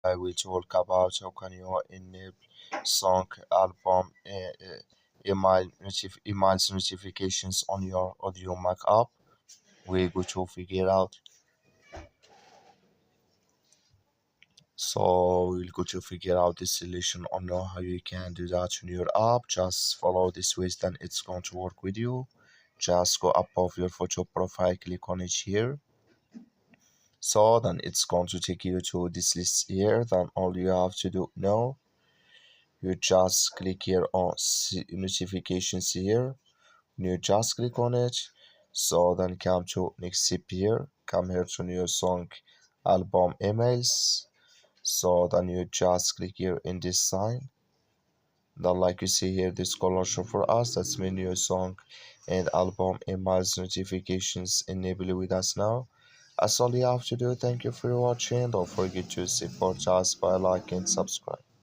I will talk about how can you enable song, album, emails notifications on your Audiomack app. We go to figure out. So we'll go to figure out this solution on how you can do that on your app. Just follow this ways, then it's going to work with you. Just go above your photo profile, click on it here. So then it's going to take you to this list here. Then all you have to do now, you just click here on notifications here. You just click on it. So then come to next step here. Come here to new song, album, emails. So then you just click here in this sign. Then like you see here, this color show for us. That's my new song and album, emails, notifications enable with us now. That's all you have to do. Thank you for watching. Don't forget to support us by liking and subscribe.